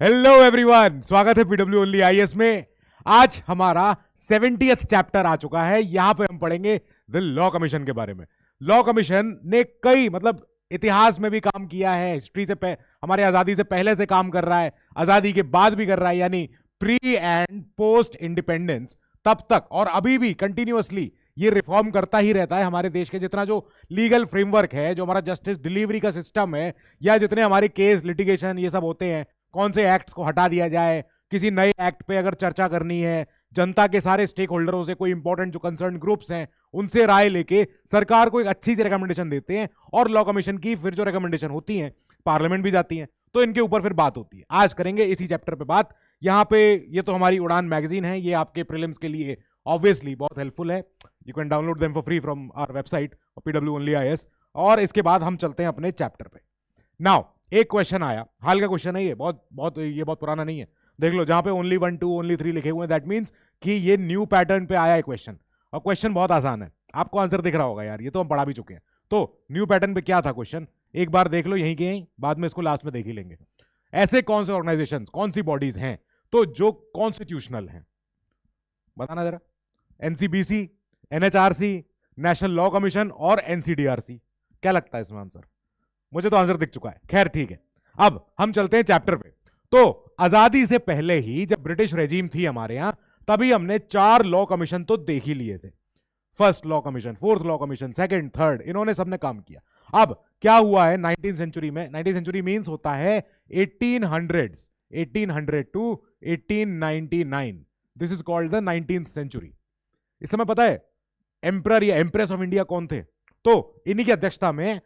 Hello everyone, स्वागत है PW only IAS में। आज हमारा 70th चैप्टर आ चुका है। यहां पे हम पढ़ेंगे द लॉ कमीशन के बारे में। लॉ कमीशन ने कई इतिहास में भी काम किया है, हिस्ट्री से हमारे आजादी से पहले से काम कर रहा है, आजादी के बाद भी कर रहा है, यानी प्री एंड पोस्ट इंडिपेंडेंस तब तक और अभी भी कंटिन्यूअसली ये रिफॉर्म करता ही रहता है। हमारे देश के जितना जो लीगल फ्रेमवर्क है, जो हमारा जस्टिस डिलीवरी का सिस्टम है, या जितने हमारे केस लिटिगेशन ये सब होते हैं, कौन से एक्ट्स को हटा दिया जाए, किसी नए एक्ट पे अगर चर्चा करनी है, जनता के सारे स्टेक होल्डरों से, कोई इंपॉर्टेंट जो कंसर्न ग्रुप्स हैं उनसे राय लेके सरकार को एक अच्छी सी रिकमेंडेशन देते हैं और लॉ कमीशन की फिर जो रिकमेंडेशन होती हैं पार्लियामेंट भी जाती हैं, तो इनके ऊपर फिर बात होती है। आज करेंगे इसी चैप्टर पे बात। यहाँ पे ये तो हमारी उड़ान मैगजीन है, ये आपके प्रीलिम्स के लिए ऑब्वियसली बहुत हेल्पफुल है। You can download them for free from our website PW only IAS. और इसके बाद हम चलते हैं अपने चैप्टर पे। नाउ एक क्वेश्चन आया, हाल का क्वेश्चन है ये, बहुत पुराना नहीं है। देख लो, जहां पे ओनली 1 2 ओनली 3 लिखे हुए हैं, दैट मींस कि ये न्यू पैटर्न पे आया है क्वेश्चन। और क्वेश्चन बहुत आसान है, आपको आंसर दिख रहा होगा यार, ये तो हम पढ़ा भी चुके हैं। तो न्यू पैटर्न पे क्या था क्वेश्चन, एक बार देख लो यहीं के यहीं, बाद में इसको लास्ट में देख ही लेंगे। ऐसे कौन से ऑर्गेनाइजेशन, कौन सी बॉडीज हैं तो जो कॉन्स्टिट्यूशनल हैं, बताना जरा। NCBC, NHRC, national law commission और एनसीडीआरसी। क्या लगता है इसमें आंसर? मुझे तो आंसर दिख चुका है, खैर ठीक है। अब हम चलते हैं चैप्टर पे। तो आजादी से पहले ही जब ब्रिटिश रेजीम थी हमारे यहां, तभी हमने 4 लॉ कमीशन तो देख ही लिए थे। First law commission, fourth law commission, second, third, इन्होंने सबने काम किया। अब क्या हुआ है 19th सेंचुरी में, 19th सेंचुरी मींस होता है 1800 to 1899, this is called the 19th century. इस समय पता है एम्परर या एम्प्रेस ऑफ इंडिया कौन थे? तो इन्हीं की अध्यक्षता में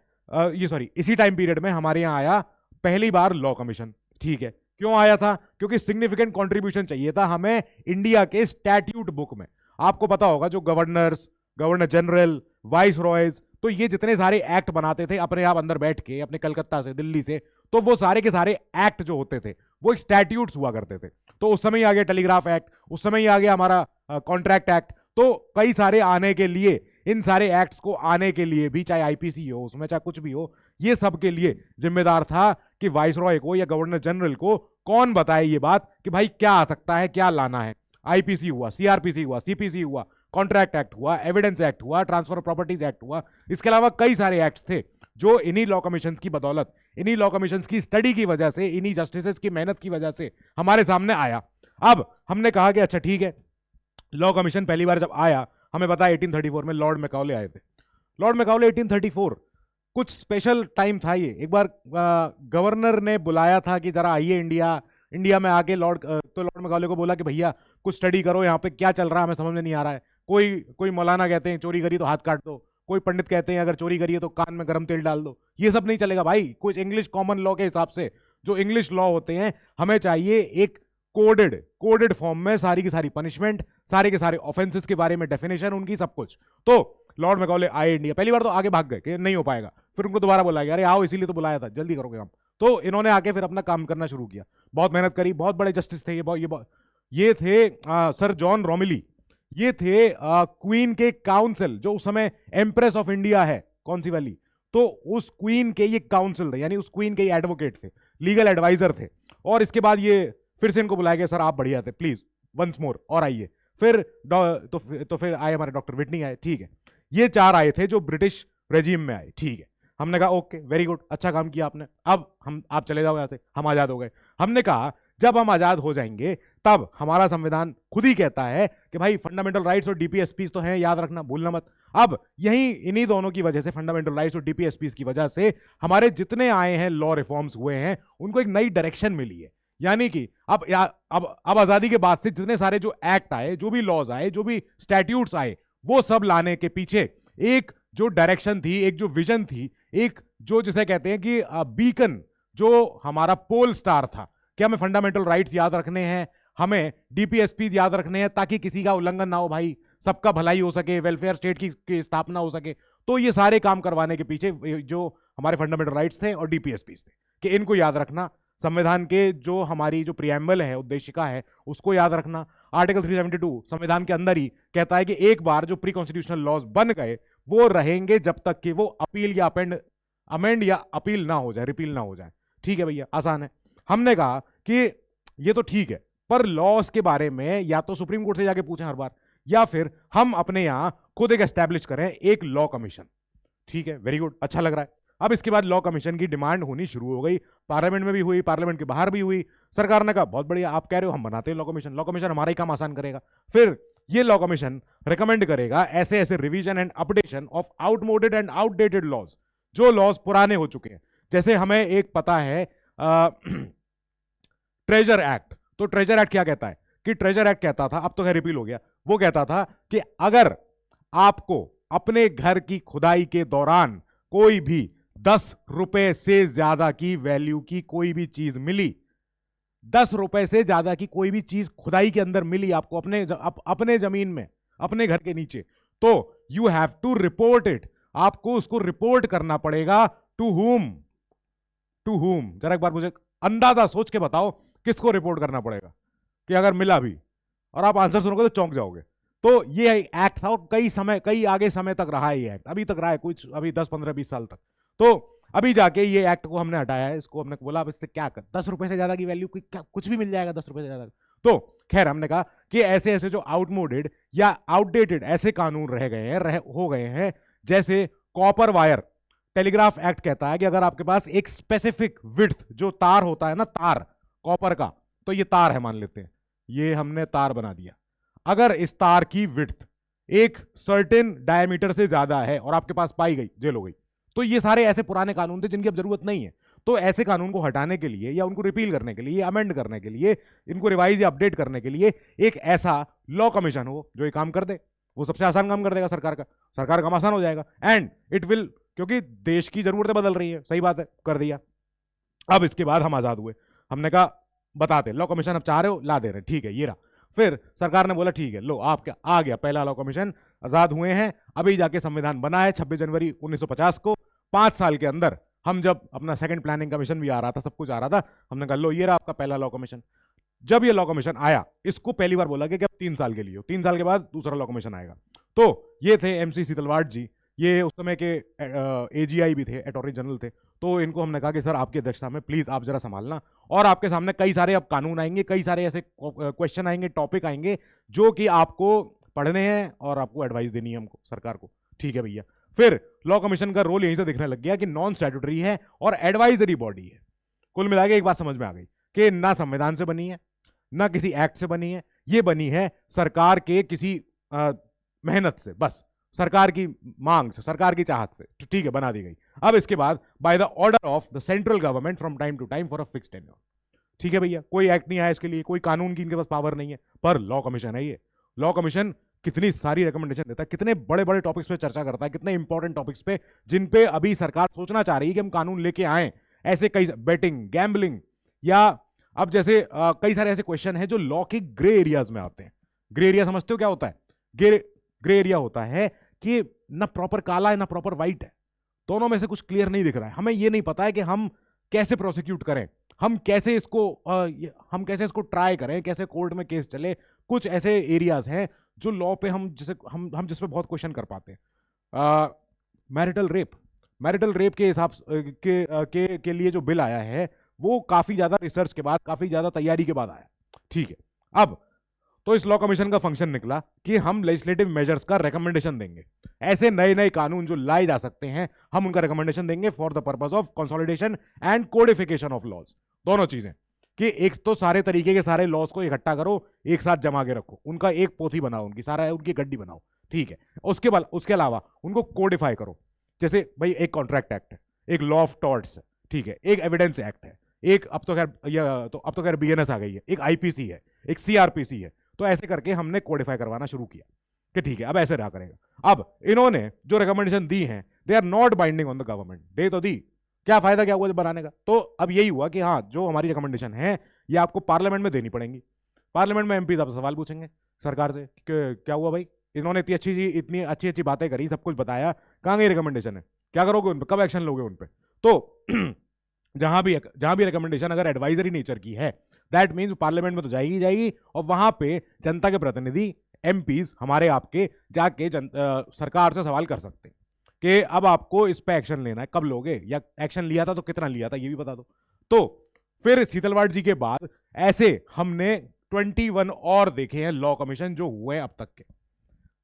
इसी टाइम पीरियड में हमारे यहां आया पहली बार लॉ कमीशन। ठीक है, क्यों आया था? क्योंकि सिग्निफिकेंट कंट्रीब्यूशन चाहिए था हमें इंडिया के स्टैट्यूट बुक में। आपको पता होगा जो गवर्नर्स, गवर्नर जनरल, वाइस रॉयज, तो ये जितने सारे एक्ट बनाते थे अपने आप अंदर बैठ के, अपने कलकत्ता से, दिल्ली से, तो वो सारे के सारे एक्ट जो होते थे वो एक स्टैट्यूट्स हुआ करते थे। तो उस समय ही आ गया टेलीग्राफ एक्ट, उस समय ही आ गया हमारा कॉन्ट्रैक्ट एक्ट। तो कई सारे आने के लिए, इन सारे एक्ट्स को आने के लिए भी, चाहे आईपीसी हो उसमें, चाहे कुछ भी हो, ये सब के लिए जिम्मेदार था कि वाइसरॉय को या गवर्नर जनरल को कौन बताए ये बात कि भाई क्या आ सकता है, क्या लाना है। आईपीसी हुआ, सीआरपीसी हुआ, सीपीसी हुआ, कॉन्ट्रैक्ट एक्ट हुआ, एविडेंस एक्ट हुआ, ट्रांसफर ऑफ प्रॉपर्टीज एक्ट हुआ। इसके अलावा कई सारे एक्ट्स थे जो इन्हीं लॉ कमीशन की बदौलत, इन्हीं लॉ कमीशन की स्टडी की वजह से, इन्हीं जस्टिस की मेहनत की वजह से हमारे सामने आया। अब हमने कहा कि अच्छा ठीक है, लॉ कमीशन पहली बार जब आया, हमें पता है 1834 में लॉर्ड मैकाउले आए थे। लॉर्ड मैकाउले 1834, कुछ स्पेशल टाइम था ये। एक बार गवर्नर ने बुलाया था कि जरा आइए इंडिया में आके। तो लॉर्ड मैकाउले को बोला कि भैया कुछ स्टडी करो, यहाँ पे क्या चल रहा है हमें समझ में नहीं आ रहा है। कोई मौलाना कहते हैं चोरी करी तो हाथ काट दो, कोई पंडित कहते हैं अगर चोरी करिए तो कान में गर्म तेल डाल दो। ये सब नहीं चलेगा भाई। कुछ इंग्लिश कॉमन लॉ के हिसाब से, जो इंग्लिश लॉ होते हैं, हमें चाहिए एक कोडेड फॉर्म में सारी की सारी पनिशमेंट, सारे के सारे ऑफेंसेस के बारे में डेफिनेशन उनकी, सब कुछ। तो लॉर्ड मैकाउले आए इंडिया, पहली बार तो आगे भाग गए कि नहीं हो पाएगा, फिर उनको दोबारा बुलाया गया, अरे आओ इसीलिए तो बुलाया था, जल्दी करोगे हम। तो इन्होंने आके फिर अपना काम करना शुरू किया, बहुत मेहनत करी। बहुत बड़े जस्टिस थे ये थे सर जॉन रोमिली। ये थे क्वीन के काउंसिल, जो उस समय एम्प्रेस ऑफ इंडिया है, कौन सी वाली, तो उस क्वीन के ये काउंसिल थे, यानी उस क्वीन के ये एडवोकेट थे, लीगल एडवाइजर थे। और इसके बाद ये फिर से इनको बुलाया गया, सर आप बढ़िया थे, प्लीज वंस मोर और आइए। फिर तो फिर आए हमारे डॉक्टर विटनी आए। ठीक है, ये 4 आए थे जो ब्रिटिश रेजिम में आए। ठीक है, हमने कहा ओके वेरी गुड, अच्छा काम किया आपने, अब आप चले जाओ यहाँ से, हम आजाद हो गए। हमने कहा जब हम आजाद हो जाएंगे तब हमारा संविधान खुद ही कहता है कि भाई फंडामेंटल राइट्स और डीपीएसपीस तो हैं, याद रखना, भूलना मत। अब यही इन्हीं दोनों की वजह से, फंडामेंटल राइट्स और डीपीएसपीस की वजह से, हमारे जितने आए हैं लॉ रिफॉर्म्स हुए हैं, उनको एक नई डायरेक्शन मिली है। यानी कि अब आजादी के बाद से जितने सारे जो एक्ट आए, जो भी लॉज आए, जो भी स्टैट्यूट्स आए, वो सब लाने के पीछे एक जो डायरेक्शन थी, एक जो विजन थी, एक जो जिसे कहते हैं कि बीकन, जो हमारा पोल स्टार था कि हमें फंडामेंटल राइट्स याद रखने हैं, हमें डीपीएसपी याद रखने हैं, ताकि किसी का उल्लंघन ना हो भाई, सबका भलाई हो सके, वेलफेयर स्टेट की स्थापना हो सके। तो ये सारे काम करवाने के पीछे जो हमारे फंडामेंटल राइट्स थे और डीपीएसपी थे, कि इनको याद रखना। संविधान के जो हमारी जो प्रियम्बल है, उद्देशिका है, उसको याद रखना। आर्टिकल 372 संविधान के अंदर ही कहता है कि एक बार जो प्री कॉन्स्टिट्यूशनल लॉज बन गए वो रहेंगे जब तक कि वो अपील या अमेंड या अपील ना हो जाए, रिपील ना हो जाए। ठीक है भैया, आसान है। हमने कहा कि ये तो ठीक है, पर लॉस के बारे में या तो सुप्रीम कोर्ट से जाके पूछें हर बार, या फिर हम अपने यहां खुद एक एस्टैब्लिश करें एक लॉ कमीशन। ठीक है, वेरी गुड, अच्छा लग रहा है। अब इसके बाद लॉ कमीशन की डिमांड होनी शुरू हो गई, पार्लियामेंट में भी हुई, पार्लियामेंट के बाहर भी हुई। सरकार ने कहा बहुत बढ़िया, आप कह रहे हो हम बनाते हैं लॉ कमीशन, लॉ कमीशन हमारा ही काम आसान करेगा। फिर ये लॉ कमीशन रिकमेंड करेगा ऐसे ऐसे revision and updation of outmoded and outdated laws, जो लॉज पुराने हो चुके हैं। जैसे हमें एक पता है ट्रेजर एक्ट, तो ट्रेजर एक्ट क्या कहता है कि ट्रेजर एक्ट कहता था, अब तो खैर रिपील हो गया, वो कहता था कि अगर आपको अपने घर की खुदाई के दौरान कोई भी 10 रुपए से ज्यादा की वैल्यू की कोई भी चीज मिली, 10 रुपए से ज्यादा की कोई भी चीज खुदाई के अंदर मिली आपको अपने जमीन में, अपने घर के नीचे, तो you have to report it, आपको उसको रिपोर्ट करना पड़ेगा। टू हुम, टू हुम, जरा एक बार मुझे अंदाजा सोच के बताओ किसको रिपोर्ट करना पड़ेगा, कि अगर मिला भी और आप आंसर सुनोगे तो चौंक जाओगे। तो ये एक्ट था और कई आगे समय तक रहा है ये एक्ट, अभी तक रहा है कुछ, अभी 10 15 20 साल तक। तो अभी जाके ये एक्ट को हमने हटाया है, इसको हमने बोला अब इससे क्या कर, 10 रुपए से ज्यादा की वैल्यू कुछ भी मिल जाएगा 10 रुपए से ज्यादा। तो खैर हमने कहा कि ऐसे ऐसे जो आउटमोडेड या आउटडेटेड ऐसे कानून रह गए हैं, हो गए हैं, जैसे कॉपर वायर टेलीग्राफ एक्ट कहता है कि अगर आपके पास एक स्पेसिफिक विड्थ, जो तार होता है ना, तार कॉपर का, तो ये तार है मान लेते हैं, ये हमने तार बना दिया, अगर इस तार की विड्थ एक सर्टेन डायमीटर से ज्यादा है और आपके पास पाई गई, जेल हो गई। तो ये सारे ऐसे पुराने कानून थे जिनकी अब जरूरत नहीं है। तो ऐसे कानून को हटाने के लिए या उनको रिपील करने के लिए, अमेंड करने के लिए, इनको रिवाइज या अपडेट करने के लिए एक ऐसा लॉ कमीशन हो जो ये काम कर दे। वो सबसे आसान काम कर देगा सरकार का काम आसान हो जाएगा, एंड इट विल, क्योंकि देश की जरूरतें बदल रही है, सही बात है, कर दिया। अब इसके बाद हम आजाद हुए, हमने कहा बताते लॉ कमीशन अब चाह रहे हो, ला दे रहे, ठीक है, ये रहा। फिर सरकार ने बोला ठीक है, लो आप क्या, आ गया पहला लॉ कमीशन, आजाद हुए हैं, अभी जाके संविधान बना है 26 जनवरी 1950 को। 5 साल के अंदर हम, जब अपना सेकंड प्लानिंग कमीशन भी आ रहा था, सब कुछ आ रहा था, हमने कहा लो ये रहा आपका पहला लॉ कमीशन। जब ये लॉ कमीशन आया, इसको पहली बार बोला कि अब 3 साल के लिए, 3 साल के बाद दूसरा लॉ कमीशन आएगा। तो ये थे MC सीतलवाड़ जी, ये उस समय के AGI भी थे, अटॉर्नी जनरल थे। तो इनको हमने कहा कि सर आपकी अध्यक्षता में प्लीज आप जरा संभालना, और आपके सामने कई सारे अब कानून आएंगे, कई सारे ऐसे क्वेश्चन आएंगे, टॉपिक आएंगे जो कि आपको पढ़ने हैं और आपको एडवाइस देनी है हमको, सरकार को। ठीक है भैया। फिर लॉ कमीशन का रोल यहीं से दिखने लग गया कि नॉन स्टैट्यूटरी है और एडवाइजरी बॉडी है। कुल मिला के एक बात समझ में आ गई कि ना संविधान से बनी है, ना किसी एक्ट से बनी है, ये बनी है सरकार के किसी मेहनत से, बस सरकार की मांग से, सरकार की चाहत से। तो ठीक है, बना दी गई। अब इसके बाद by the order of the central government from time to time for a fixed tenure. ठीक है भैया, कोई एक्ट नहीं आया इसके लिए, कोई कानून की इनके पास पावर नहीं है, पर लॉ कमीशन है। ये लॉ कमीशन कितनी सारी रिकमेंडेशन देता है, कितने बड़े बड़े टॉपिक्स पे चर्चा करता है, कितने इंपॉर्टेंट टॉपिक्स पे जिन पे अभी सरकार सोचना चाह रही है कि हम कानून लेके आए। ऐसे कई, बेटिंग, गैम्बलिंग, या अब जैसे कई सारे ऐसे क्वेश्चन हैं जो लॉ के ग्रे एरियाज में आते हैं। ग्रे एरिया समझते हो क्या होता है? ग्रे एरिया होता है कि ना प्रॉपर काला है ना प्रॉपर व्हाइट है, दोनों में से कुछ क्लियर नहीं दिख रहा है। हमें ये नहीं पता है कि हम कैसे प्रोसिक्यूट करें, हम कैसे इसको ट्राई करें, कैसे कोर्ट में केस चले। कुछ ऐसे एरियाज हैं जो लॉ पे हम जिस पे बहुत क्वेश्चन कर पाते हैं। मैरिटल रेप के हिसाब के लिए जो बिल आया है वो काफी ज्यादा रिसर्च के बाद, काफी ज्यादा तैयारी के बाद आया। ठीक है, अब तो इस लॉ कमीशन का फंक्शन निकला कि हम लेजिस्लेटिव मेजर्स का रिकमेंडेशन देंगे। ऐसे नए नए कानून जो लाए जा सकते हैं, हम उनका रिकमेंडेशन देंगे for the purpose of consolidation and codification of laws. दोनों चीजें, कि एक तो सारे तरीके के सारे लॉज को इकट्ठा करो, एक साथ जमा के रखो, उनका एक पोथी बनाओ, उनकी गड्डी बनाओ। ठीक है, उसके अलावा उनको कोडिफाई करो। जैसे भाई एक कॉन्ट्रैक्ट एक्ट है, एक लॉ ऑफ टॉर्ट्स है, ठीक है, एक एविडेंस एक्ट है, एक अब तो खैर BNS आ गई है, एक IPC है, एक CRPC है। तो ऐसे करके हमने कोडिफाई करवाना शुरू किया कि ठीक है अब ऐसे रहा करेगा। अब इन्होंने जो रिकमेंडेशन दी हैं, they are not binding on the government. दे तो दी, क्या फायदा क्या हुआ जब बनाने का? तो अब यही हुआ कि हाँ, जो हमारी रिकमेंडेशन है ये आपको पार्लियामेंट में देनी पड़ेंगी। पार्लियामेंट में MPs आपसे सवाल पूछेंगे सरकार से कि क्या हुआ भाई, इन्होंने इतनी अच्छी बातें करी, सब कुछ बताया, कहाँ गई रिकमेंडेशन है, क्या करोगे उन पर, कब एक्शन लोगे उन पर? तो जहां भी रिकमेंडेशन अगर एडवाइजरी नेचर की है, दैट मीन्स पार्लियामेंट में तो जाएगी और वहां पे जनता के प्रतिनिधि MPs हमारे आपके जाके सरकार से सवाल कर सकते हैं कि अब आपको इस पे एक्शन लेना है, कब लोगे, या एक्शन लिया था तो कितना लिया था ये भी बता दो। तो फिर सीतलवाड़ जी के बाद ऐसे हमने 21 और देखे हैं लॉ कमीशन जो हुए अब तक के।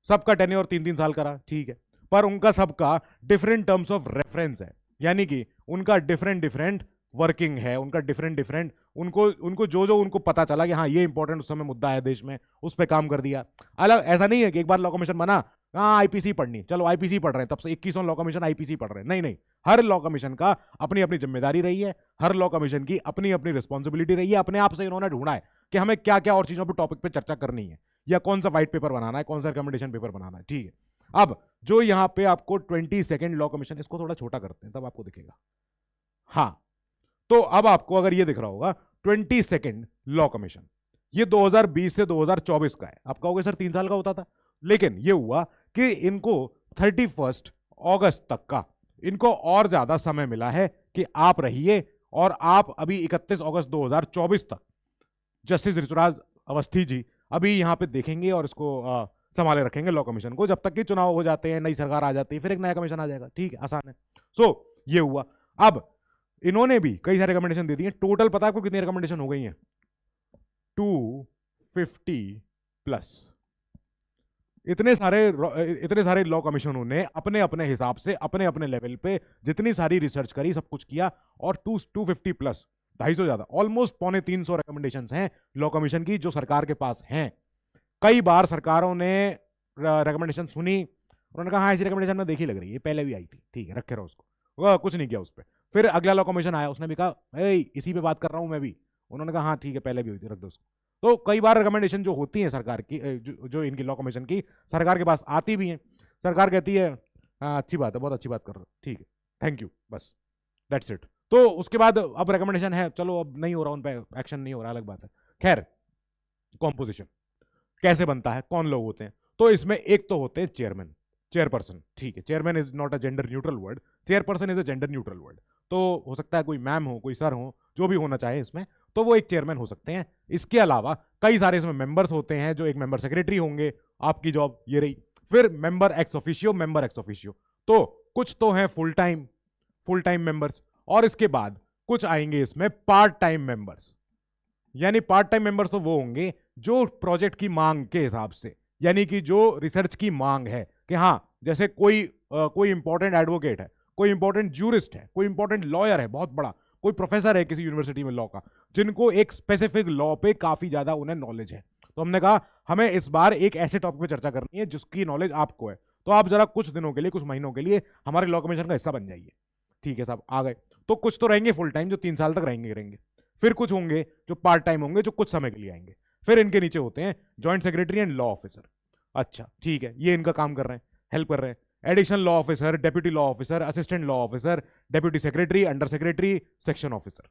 सबका टेन्योर 3-3 साल का रहा, ठीक है, पर उनका सबका डिफरेंट टर्म्स ऑफ रेफरेंस है, यानी कि उनका डिफरेंट डिफरेंट वर्किंग है, उनका डिफरेंट डिफरेंट, उनको उनको जो जो उनको पता चला कि हाँ ये इंपॉर्टेंट उस समय मुद्दा है देश में, उस पर काम कर दिया। अलग ऐसा नहीं है कि एक बार लॉ कमीशन बना, हाँ आईपीसी पढ़नी, चलो आईपीसी पढ़ रहे हैं, तब से 21 लॉ कमीशन आईपीसी पढ़ रहे हैं, नहीं नहीं, हर लॉ कमीशन का अपनी अपनी जिम्मेदारी रही है, हर लॉ कमीशन की अपनी अपनी रिस्पॉन्सिबिलिटी रही है। अपने आप से इन्होंने ढूंढा है कि हमें क्या क्या और चीजों पर टॉपिक पे चर्चा करनी है, या कौन सा व्हाइट पेपर बनाना है, कौन सा रिकमेंडेशन पेपर बनाना है, ठीक है। अब जो यहाँ पे आपको 22nd लॉ कमीशन, इसको थोड़ा छोटा करते हैं तब आपको दिखेगा, हाँ, तो अब आपको अगर ये दिख रहा होगा 22nd लॉ कमीशन, ये 2020 से 2024 का है। आप कहोगे सर 3 साल का होता था, लेकिन ये हुआ कि इनको 31 अगस्त तक का इनको और ज्यादा समय मिला है कि आप रहिए, और आप अभी 31 अगस्त 2024 तक जस्टिस ऋतुराज अवस्थी जी अभी यहां पे देखेंगे और इसको संभाले रखेंगे लॉ कमीशन को, जब तक कि चुनाव हो जाते हैं, नई सरकार आ जाती है, फिर एक नया कमीशन आ जाएगा, ठीक है, आसान है। सो ये हुआ। अब इन्होंने भी कई सारे रिकमेंडेशन दे दिए, टोटल पता है आपको कितनी रिकमेंडेशन हो गई हैं? 250 प्लस। इतने सारे लॉ कमीशनों ने अपने अपने हिसाब से अपने अपने लेवल पे जितनी सारी रिसर्च करी, सब कुछ किया, और 250 प्लस, 250 ज्यादा, ऑलमोस्ट 250 रिकमेंडेशन हैं लॉ कमीशन की जो सरकार के पास हैं। कई बार सरकारों ने रिकमेंडेशन सुनी, उन्होंने कहा हाँ ऐसी रिकमेंडेशन में देखी लग रही है, पहले भी आई थी, ठीक है रखे रहो उसको, कुछ नहीं किया उस पर। फिर अगला लॉ कमीशन आया, उसने भी कहा इसी पे बात कर रहा हूं मैं भी, उन्होंने कहा हाँ ठीक है पहले भी हुई थी, रख दो उसको। तो कई बार रिकमेंडेशन जो होती है सरकार की, जो इनकी लॉ कमीशन की सरकार के पास आती भी हैं, सरकार कहती है हाँ अच्छी बात है, बहुत अच्छी बात कर रहे हो, ठीक है थैंक यू, बस दैट्स इट। तो उसके बाद अब रिकमेंडेशन है, चलो अब नहीं हो रहा, उन पर एक्शन नहीं हो रहा, अलग बात है। खैर, कॉम्पोजिशन कैसे बनता है, कौन लोग होते हैं? तो इसमें एक तो होते हैं चेयरमैन, चेयरपर्सन, ठीक है, chairman is not a gender neutral word, chairperson is a gender neutral word. तो हो सकता है कोई मैम हो, कोई सर हो, जो भी होना चाहे इसमें, तो वो एक चेयरमैन हो सकते हैं। इसके अलावा कई सारे इसमें मेंबर्स होते हैं, जो एक मेंबर सेक्रेटरी होंगे, आपकी जॉब ये रही। फिर member ex officio, member ex officio, तो कुछ तो हैं फुल टाइम मेंबर्स, और इसके बाद कुछ आएंगे इसमें पार्ट टाइम मेंबर्स। यानी पार्ट टाइम मेंबर्स तो वो होंगे जो प्रोजेक्ट की मांग के हिसाब से, यानी कि जो रिसर्च की मांग है कि हाँ जैसे कोई इंपॉर्टेंट एडवोकेट है, कोई इंपॉर्टेंट जूरिस्ट है, कोई इंपॉर्टेंट लॉयर है बहुत बड़ा, कोई प्रोफेसर है किसी यूनिवर्सिटी में लॉ का, जिनको एक स्पेसिफिक लॉ पे काफी ज्यादा उन्हें नॉलेज है, तो हमने कहा हमें इस बार एक ऐसे टॉपिक पे चर्चा करनी है जिसकी नॉलेज आपको है, तो आप जरा कुछ दिनों के लिए, कुछ महीनों के लिए हमारे लॉ कमीशन का हिस्सा बन जाइए। ठीक है साहब, आ गए। तो कुछ तो रहेंगे फुल टाइम जो 3 साल तक रहेंगे, फिर कुछ होंगे जो पार्ट टाइम होंगे जो कुछ समय के लिए आएंगे, फिर इनके नीचे होते हैं joint secretary and law officer. अच्छा ठीक है, ये इनका काम कर रहे हैं, हेल्प कर रहे हैं। Additional law officer, deputy law officer, assistant law officer, deputy secretary, under secretary, section officer,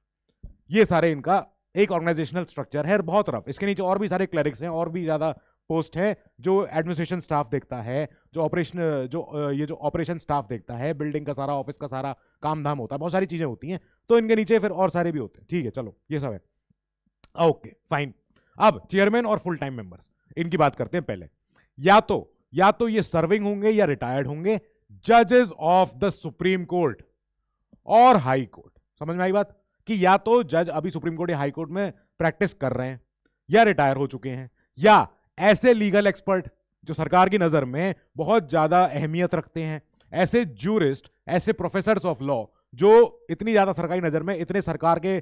ये सारे इनका एक ऑर्गेनाइजेशनल स्ट्रक्चर है, बहुत रफ। इसके नीचे और भी सारे क्लरिक्स हैं, और भी ज्यादा पोस्ट है, जो एडमिनिस्ट्रेशन स्टाफ देखता है, जो ऑपरेशन स्टाफ देखता है, बिल्डिंग का सारा, ऑफिस का सारा काम धाम होता है, बहुत सारी चीजें होती हैं, तो इनके नीचे फिर और सारे भी होते हैं। ठीक है चलो, ये सब है, ओके फाइन। अब चेयरमैन और फुल टाइम मेंबर्स, इनकी बात करते हैं पहले। या तो ये सर्विंग होंगे या रिटायर्ड होंगे, जजेस ऑफ द सुप्रीम कोर्ट और हाई कोर्ट। समझ में आई बात? कि या तो जज अभी सुप्रीम कोर्ट या हाई कोर्ट में प्रैक्टिस कर रहे हैं, या रिटायर हो चुके हैं, या ऐसे लीगल एक्सपर्ट जो सरकार की नजर में बहुत ज्यादा अहमियत रखते हैं, ऐसे जूरिस्ट, ऐसे प्रोफेसर्स ऑफ लॉ जो इतनी ज्यादा सरकारी नजर में, इतने सरकार के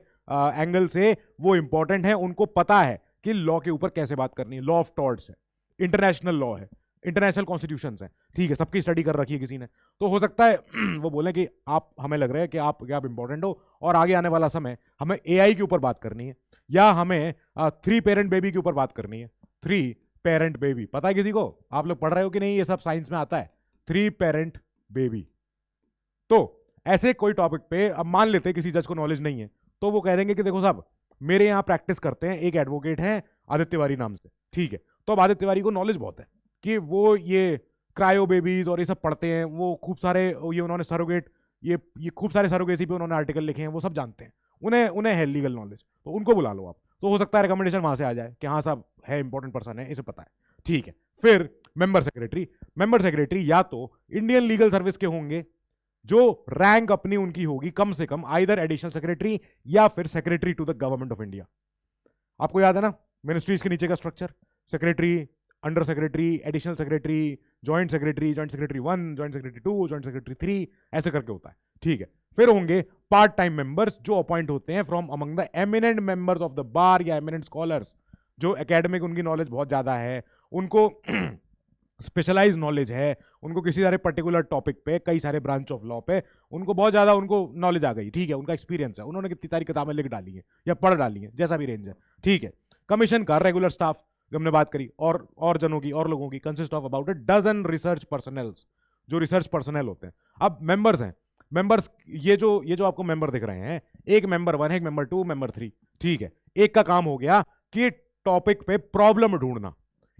एंगल से वो इंपॉर्टेंट है, उनको पता है कि लॉ के ऊपर कैसे बात करनी है। लॉ ऑफ टॉर्ट्स है, इंटरनेशनल लॉ है, इंटरनेशनल कॉन्स्टिट्यूशंस है, ठीक है, सबकी स्टडी कर रखी है किसी ने, तो हो सकता है वो बोले कि आप, हमें लग रहा है कि आप इंपॉर्टेंट हो और आगे आने वाला समय हमें एआई के ऊपर बात करनी है, या हमें 3 पेरेंट बेबी के ऊपर बात करनी है। 3 पेरेंट बेबी पता है किसी को? आप लोग पढ़ रहे हो कि नहीं? ये सब साइंस में आता है, 3 पेरेंट बेबी। तो ऐसे कोई टॉपिक पे अब मान लेते हैं किसी जज को नॉलेज नहीं है, तो वो कह देंगे कि देखो साहब, मेरे यहाँ प्रैक्टिस करते हैं एक एडवोकेट है आदित्य तिवारी नाम से, ठीक है, तो अब आदित्य तिवारी को नॉलेज बहुत है कि वो ये क्रायो बेबीज और ये सब पढ़ते हैं, वो खूब सारे, ये उन्होंने सरोगेट, ये खूब सारे सरोगेसी पे उन्होंने आर्टिकल लिखे हैं, वो सब जानते हैं, उन्हें है लीगल नॉलेज, तो उनको बुला लो आप, तो हो सकता है रिकमेंडेशन वहां से आ जाए कि हाँ साहब है, इंपॉर्टेंट पर्सन है, इसे पता है, ठीक है। फिर मेंबर सेक्रेटरी या तो इंडियन लीगल सर्विस के होंगे, जो रैंक अपनी उनकी होगी कम से कम आइदर एडिशनल सेक्रेटरी या फिर secretary to the government of India. आपको याद है ना मिनिस्ट्रीज के नीचे का structure, secretary, under secretary, additional secretary, joint secretary, joint secretary 1, joint secretary 2, joint secretary 3, ऐसे करके होता है, ठीक है। फिर होंगे पार्ट टाइम मेंबर्स जो अपॉइंट होते हैं from among the eminent members of the bar या एमिनेंट स्कॉलर्स, जो एकेडमिक उनकी नॉलेज बहुत ज्यादा है, उनको स्पेशलाइज नॉलेज है, उनको किसी सारे पर्टिकुलर टॉपिक पे, कई सारे ब्रांच ऑफ लॉ पे उनको बहुत ज्यादा उनको नॉलेज आ गई, ठीक है, उनका एक्सपीरियंस है, उन्होंने कितनी सारी किताबें लिख डाली हैं या पढ़ डाली हैं, जैसा भी रेंज है, ठीक है। कमीशन का रेगुलर स्टाफ जो हमने बात करी और जनों की और लोगों की consist of about 12 research personnels, जो रिसर्च पर्सनल होते हैं। अब मेंबर्स हैं, मेंबर्स ये जो आपको मेंबर दिख रहे हैं, एक मेंबर 1 है, एक मेंबर 2, मेंबर 3, ठीक है। एक का काम हो गया कि टॉपिक पे प्रॉब्लम ढूंढना,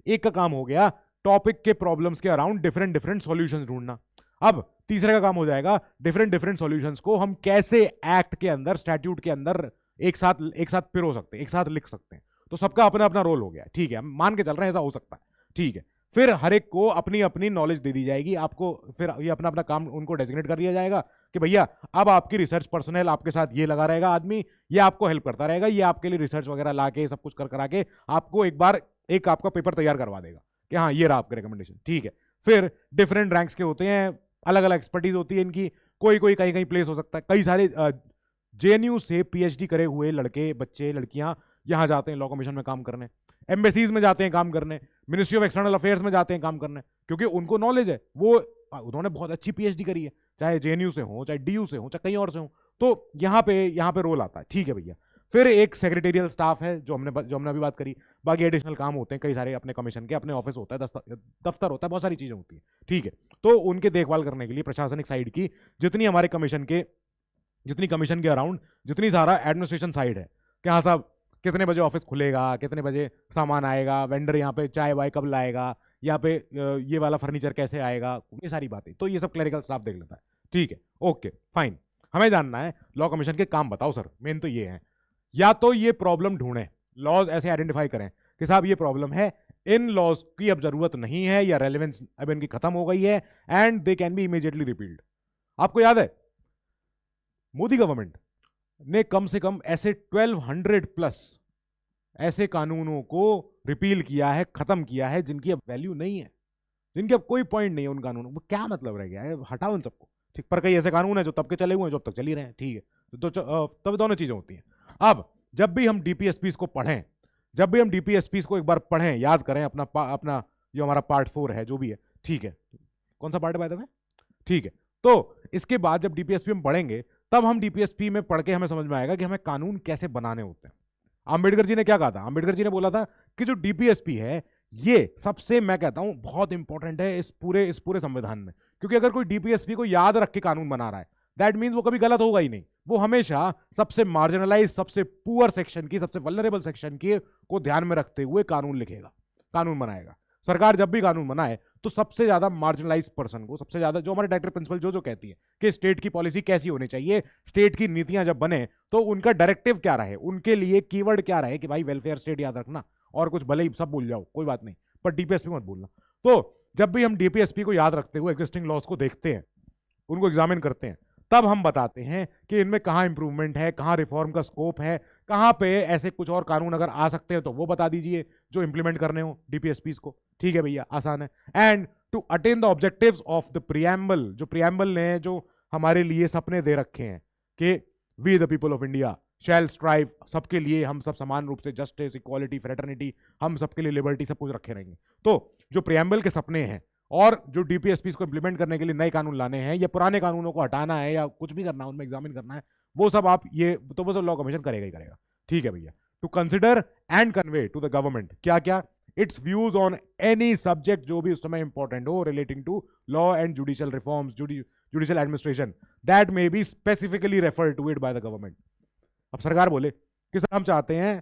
एक का काम हो गया टॉपिक के प्रॉब्लम्स के अराउंड डिफरेंट डिफरेंट सॉल्यूशंस ढूंढना। अब तीसरे का काम हो जाएगा डिफरेंट डिफरेंट सॉल्यूशंस को हम कैसे एक्ट के अंदर, स्टैट्यूट के अंदर एक साथ पिरो सकते हैं, एक साथ लिख सकते हैं। तो सबका अपना अपना रोल हो गया, ठीक है, हम मान के चल रहे हैं ऐसा हो सकता है, ठीक है। फिर हर एक को अपनी अपनी नॉलेज दे दी जाएगी, आपको फिर ये अपना अपना काम उनको डेजिग्नेट कर दिया जाएगा कि भैया अब आपकी रिसर्च पर्सनल आपके साथ ये लगा रहेगा आदमी, ये आपको हेल्प करता रहेगा, ये आपके लिए रिसर्च वगैरह ला के सब कुछ कर करा के आपको एक बार एक आपका पेपर तैयार करवा देगा कि हाँ ये रहा आपके रिकमेंडेशन, ठीक है। फिर डिफरेंट रैंक्स के होते हैं, अलग अलग एक्सपर्टीज होती है इनकी, कोई कोई कहीं कहीं प्लेस हो सकता है। कई सारे जेएनयू से पीएचडी करे हुए लड़के, बच्चे, लड़कियां यहां जाते हैं लॉ कमीशन में काम करने, एम्बेसीज में जाते हैं काम करने, मिनिस्ट्री ऑफ एक्सटर्नल अफेयर्स में जाते हैं काम करने, क्योंकि उनको नॉलेज है, वो उन्होंने बहुत अच्छी पीएचडी करी है, चाहे जेएनयू से हो, चाहे डीयू से हो, चाहे कहीं और से हो, तो यहाँ पे रोल आता है, ठीक है भैया। फिर एक सेक्रेटेरियल स्टाफ है जो हमने अभी बात करी, बाकी एडिशनल काम होते हैं कई सारे अपने कमीशन के, अपने ऑफिस होता है, दफ्तर होता है, बहुत सारी चीजें होती है, ठीक है। तो उनके देखभाल करने के लिए प्रशासनिक साइड की जितनी हमारे कमीशन के अराउंड जितनी सारा एडमिनिस्ट्रेशन साइड है कि हाँ साहब कितने बजे ऑफिस खुलेगा, कितने बजे सामान आएगा, वेंडर यहाँ पे चाय वाय कब लाएगा, यहाँ पे ये वाला फर्नीचर कैसे आएगा, ये सारी बातें, तो ये सब क्लरिकल स्टाफ देख लेता है, ठीक है, ओके फाइन। हमें जानना है लॉ कमीशन के काम बताओ सर, मेन तो ये है, या तो ये प्रॉब्लम ढूंढें, लॉज ऐसे आइडेंटिफाई करें कि साहब ये प्रॉब्लम है, इन लॉज की अब जरूरत नहीं है या रेलेवेंस अब इनकी खत्म हो गई है, and they can be immediately repealed. आपको याद है मोदी गवर्नमेंट ने कम से कम ऐसे 1200 प्लस ऐसे कानूनों को रिपील किया है, खत्म किया है, जिनकी अब वैल्यू नहीं है, जिनके अब कोई पॉइंट नहीं है उन कानूनों को, क्या मतलब रह गया है, हटाओ इन सबको, ठीक। पर कई ऐसे कानून है जो तब के चले हुए हैं, जो अब तक चल ही रहे हैं, ठीक है। तो तब दोनों चीजें होती हैं। अब जब भी हम डीपीएसपी को पढ़ें, जब भी हम डीपीएसपी को एक बार पढ़ें, याद करें अपना जो हमारा पार्ट 4 है जो भी है, ठीक है, कौन सा पार्ट है बाय द वे, ठीक है। तो इसके बाद जब डीपीएसपी में पढ़ेंगे तब हम डीपीएसपी में पढ़ के हमें समझ में आएगा कि हमें कानून कैसे बनाने होते हैं। अंबेडकर जी ने क्या कहा था, अंबेडकर जी ने बोला था कि जो डीपीएसपी है ये सबसे, मैं कहता हूं बहुत इंपॉर्टेंट है इस पूरे संविधान में, क्योंकि अगर कोई डीपीएसपी को याद रख के कानून बना रहा है दैट मीन्स वो कभी गलत होगा ही नहीं, वो हमेशा सबसे मार्जिनलाइज, सबसे पुअर सेक्शन की, सबसे वल्नरेबल सेक्शन की को ध्यान में रखते हुए कानून लिखेगा, कानून बनाएगा। सरकार जब भी कानून बनाए तो सबसे ज्यादा मार्जिनलाइज पर्सन को, सबसे ज्यादा जो हमारे डायरेक्टिव प्रिंसिपल जो कहती है कि स्टेट की पॉलिसी कैसी होनी चाहिए, स्टेट की नीतियां जब बने तो उनका डायरेक्टिव क्या रहे, उनके लिए कीवर्ड क्या रहे कि भाई वेलफेयर स्टेट याद रखना, और कुछ भले ही सब भूल जाओ कोई बात नहीं, पर डीपीएसपी मत भूलना। तो जब भी हम डीपीएसपी को याद रखते हुए एग्जिस्टिंग लॉज को देखते हैं, उनको एग्जामिन करते हैं, तब हम बताते हैं कि इनमें कहां इंप्रूवमेंट है, कहां रिफॉर्म का स्कोप है, कहां पे ऐसे कुछ और कानून अगर आ सकते हैं तो वो बता दीजिए जो इंप्लीमेंट करने हो डीपीएसपी को, ठीक है भैया, आसान है। And to attain the objectives of the preamble, जो प्रियम्बल ने जो हमारे लिए सपने दे रखे हैं कि we the people of India shall strive, सबके लिए हम सब समान रूप से जस्टिस, इक्वालिटी, फ्रेटर्निटी, हम सबके लिए लिबर्टी, सब कुछ रखे रहेंगे। तो जो प्रियम्बल के सपने हैं और जो डीपीएसपी को इंप्लीमेंट करने के लिए नए कानून लाने हैं या पुराने कानूनों को हटाना है या कुछ भी करना है, उनमें एग्जामिन करना है, वो सब आप वो सब लॉ कमीशन करेगा ही करेगा, ठीक है भैया। To consider and convey to the government क्या क्या, it's views on any subject जो भी उस समय इंपॉर्टेंट हो relating to law and judicial reforms, judicial administration, that may be specifically refer to it by the government. अब सरकार बोले कि सर हम चाहते हैं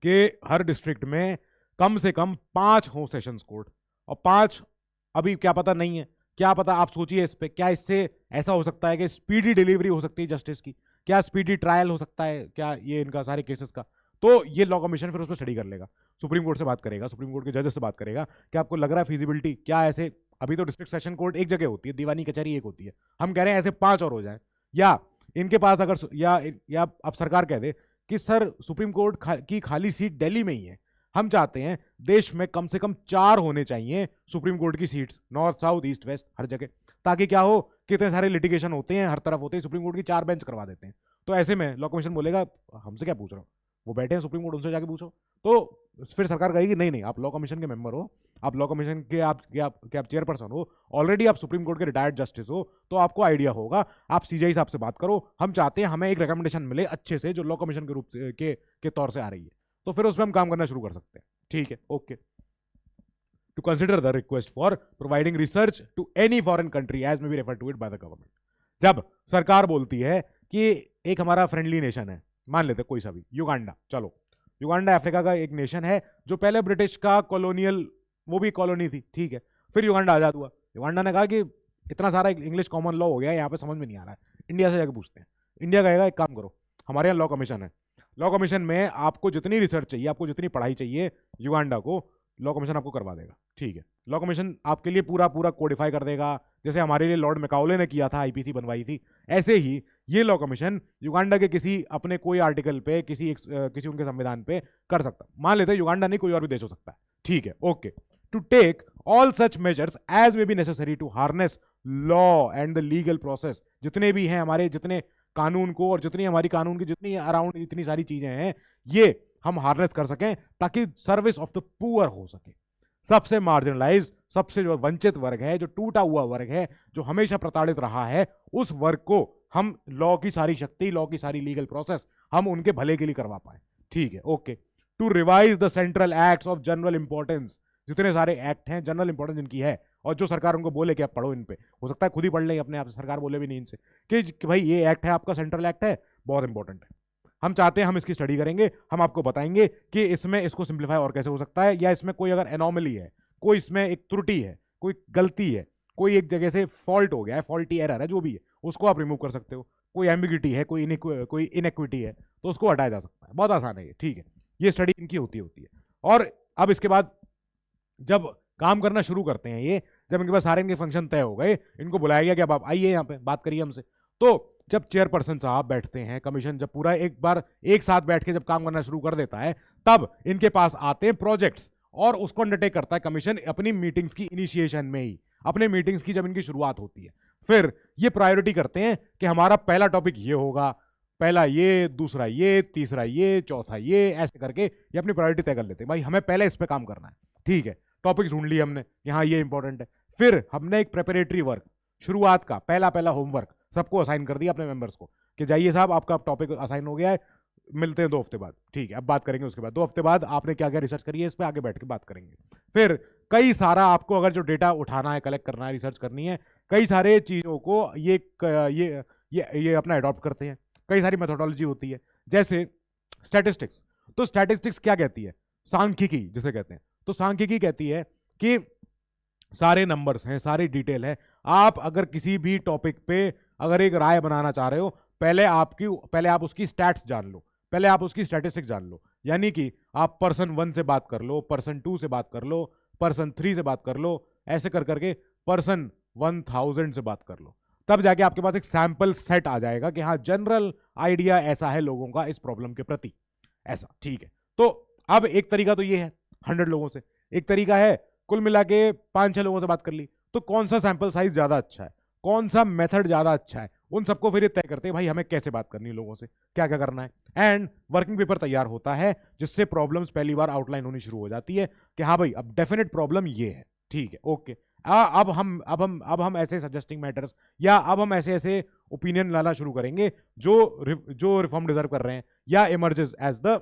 कि हर डिस्ट्रिक्ट में कम से कम 5 हो सेशंस कोर्ट, और 5 अभी क्या पता नहीं है, क्या पता आप सोचिए इस पे, क्या इससे ऐसा हो सकता है कि स्पीडी डिलीवरी हो सकती है जस्टिस की, क्या स्पीडी ट्रायल हो सकता है, क्या ये इनका सारे केसेस का, तो ये लॉ कमीशन फिर उस पर स्टडी कर लेगा, सुप्रीम कोर्ट से बात करेगा, सुप्रीम कोर्ट के जजेस से बात करेगा कि आपको लग रहा है फिजिबिलिटी क्या, ऐसे अभी तो डिस्ट्रिक्ट सेशन कोर्ट एक जगह होती है, दीवानी कचहरी एक होती है, हम कह रहे हैं ऐसे 5 और हो जाए, या इनके पास अगर या अब सरकार कह दे कि सर सुप्रीम कोर्ट की खाली सीट दिल्ली में ही है, हम चाहते हैं देश में कम से कम 4 होने चाहिए सुप्रीम कोर्ट की seats, north south east west हर जगह, ताकि क्या हो, कितने सारे लिटिगेशन होते हैं हर तरफ होते हैं, सुप्रीम कोर्ट की 4 बेंच करवा देते हैं। तो ऐसे में लॉ कमीशन बोलेगा हमसे क्या पूछ रहे हो, वो बैठे हैं सुप्रीम कोर्ट, उनसे जाके पूछो। तो फिर सरकार कहेगी नहीं नहीं, आप लॉ कमीशन के मेंबर हो, आप लॉ कमीशन के आप चेयरपर्सन हो, ऑलरेडी आप सुप्रीम कोर्ट के रिटायर्ड जस्टिस हो, तो आपको आइडिया होगा, आप सीजीआई साहब से बात करो, हम चाहते हैं हमें एक रिकमेंडेशन मिले अच्छे से जो लॉ कमीशन के रूप के तौर से आ रही है, तो फिर उसमें हम काम करना शुरू कर सकते हैं। ठीक है, okay. To consider the request for providing research to any foreign country as may be refer to it by the government. जब सरकार बोलती है कि एक हमारा फ्रेंडली नेशन है, मान लेते कोई सा भी, युगांडा, चलो युगांडा अफ्रीका का एक नेशन है जो पहले ब्रिटिश का कॉलोनियल, वो भी कॉलोनी थी, ठीक है, फिर युगांडा आजाद हुआ, युगांडा ने कहा कि इतना सारा इंग्लिश कॉमन लॉ हो गया यहाँ पे समझ में नहीं आ रहा है, इंडिया से जाकर पूछते हैं। इंडिया कहेगा एक काम करो, हमारे यहाँ लॉ कमीशन है, लॉ कमीशन में आपको जितनी रिसर्च चाहिए, आपको जितनी पढ़ाई चाहिए, युगांडा को लॉ कमीशन आपको करवा देगा। ठीक है, लॉ कमीशन आपके लिए पूरा पूरा कोडिफाई कर देगा, जैसे हमारे लिए लॉर्ड मैकाउले ने किया था, आईपीसी बनवाई थी, ऐसे ही ये लॉ कमीशन युगांडा के किसी अपने कोई आर्टिकल पे, किसी उनके संविधान पे कर सकता। मान लेते हैं युगांडा नहीं, कोई और भी देश हो सकता है, ठीक है, okay. To take all such measures as may be necessary to harness law and the legal process, जितने भी हैं हमारे, जितने कानून को और जितनी हमारी कानून की जितनी अराउंड इतनी सारी चीजें हैं, ये हम हार्नेस कर सकें ताकि सर्विस ऑफ द पुअर हो सके। सबसे मार्जिनलाइज, सबसे जो वंचित वर्ग है, जो टूटा हुआ वर्ग है, जो हमेशा प्रताड़ित रहा है, उस वर्ग को हम लॉ की सारी शक्ति, लॉ की सारी लीगल प्रोसेस हम उनके भले के लिए करवा पाए। ठीक है, okay. To revise the central acts of general importance, जितने सारे एक्ट हैं जनरल इंपॉर्टेंस जिनकी है, और जो सरकार उनको बोले कि आप पढ़ो इन पे, हो सकता है खुद ही पढ़ लें अपने आप से, सरकार बोले भी नहीं इनसे कि भाई ये एक्ट है आपका, सेंट्रल एक्ट है, बहुत इंपॉर्टेंट है, हम चाहते हैं हम इसकी स्टडी करेंगे, हम आपको बताएंगे कि इसमें इसको सिंप्लीफाई और कैसे हो सकता है, या इसमें कोई अगर एनोमली है, कोई इसमें एक त्रुटि है, कोई गलती है, कोई एक जगह से फॉल्ट हो गया है, फॉल्टी एरर है, जो भी है उसको आप रिमूव कर सकते हो, कोई एम्बिग्यूटी है, कोई इनइक्विटी है, तो उसको हटाया जा सकता है, बहुत आसान है ये। ठीक है, ये स्टडी इनकी होती है। और अब इसके बाद जब काम करना शुरू करते हैं ये, जब इनके पास सारे इनके फंक्शन तय हो गए, इनको बुलाया गया कि अब आप आइए यहाँ पे बात करिए हमसे, तो जब चेयरपर्सन साहब बैठते हैं, कमीशन जब पूरा एक बार एक साथ बैठ के जब काम करना शुरू कर देता है, तब इनके पास आते हैं प्रोजेक्ट्स, और उसको अंडरटेक करता है कमीशन अपनी मीटिंग्स की इनिशिएशन में ही, अपने मीटिंग्स की जब इनकी शुरुआत होती है, फिर ये प्रायोरिटी करते हैं कि हमारा पहला टॉपिक ये होगा, पहला ये, दूसरा ये, तीसरा ये, चौथा ये, ऐसे करके ये अपनी प्रायोरिटी तय कर लेते हैं, भाई हमें पहले इस पे काम करना है। ठीक है, टॉपिक ढूंढ लिए हमने, यहाँ ये इंपॉर्टेंट है, फिर हमने एक प्रेपरेटरी वर्क, शुरुआत का पहला होमवर्क सबको असाइन कर दिया अपने मेंबर्स को कि जाइए साहब आपका टॉपिक असाइन हो गया है, मिलते हैं 2 हफ्ते बाद। ठीक है, अब बात करेंगे उसके बाद 2 हफ्ते बाद आपने क्या क्या रिसर्च करी है, इस पे आगे बैठ के बात करेंगे। फिर कई सारा आपको अगर जो डेटा उठाना है, कलेक्ट करना है, रिसर्च करनी है, कई सारे चीज़ों को ये अपना अडॉप्ट करते हैं, कई सारी मेथोडोलॉजी होती है, जैसे स्टैटिस्टिक्स। तो स्टैटिस्टिक्स क्या कहती है, सांख्यिकी जिसे कहते हैं, तो सांख्यिकी कहती है कि सारे नंबर्स हैं, सारी डिटेल है, आप अगर किसी भी टॉपिक पे अगर एक राय बनाना चाह रहे हो, पहले आप उसकी स्टैट्स जान लो, पहले आप उसकी स्टैटिस्टिक्स जान लो, यानी कि आप पर्सन 1 से बात कर लो, पर्सन 2 से बात कर लो, पर्सन 3 से बात कर लो, ऐसे कर करके पर्सन 1000 से बात कर लो, तब जाके आपके पास एक सैंपल सेट आ जाएगा कि हाँ जनरल आइडिया ऐसा है लोगों का इस प्रॉब्लम के प्रति, ऐसा। ठीक है, तो अब एक तरीका तो ये है 100 लोगों से, एक तरीका है कुल मिला के 5-6 लोगों से बात कर ली, तो कौन सा सैंपल साइज ज्यादा अच्छा है, कौन सा मेथड ज्यादा अच्छा है, उन सबको फिर ये तय करते हैं भाई हमें कैसे बात करनी है लोगों से, क्या क्या करना है, एंड वर्किंग पेपर तैयार होता है, जिससे प्रॉब्लम्स पहली बार आउटलाइन होनी शुरू हो जाती है कि हाँ भाई अब डेफिनेट प्रॉब्लम ये है। ठीक है, ओके। अब हम ऐसे सजेस्टिंग मैटर्स, या अब हम ऐसे ओपिनियन लाना शुरू करेंगे जो रिफॉर्म डिजर्व कर रहे हैं या इमर्जेस एज द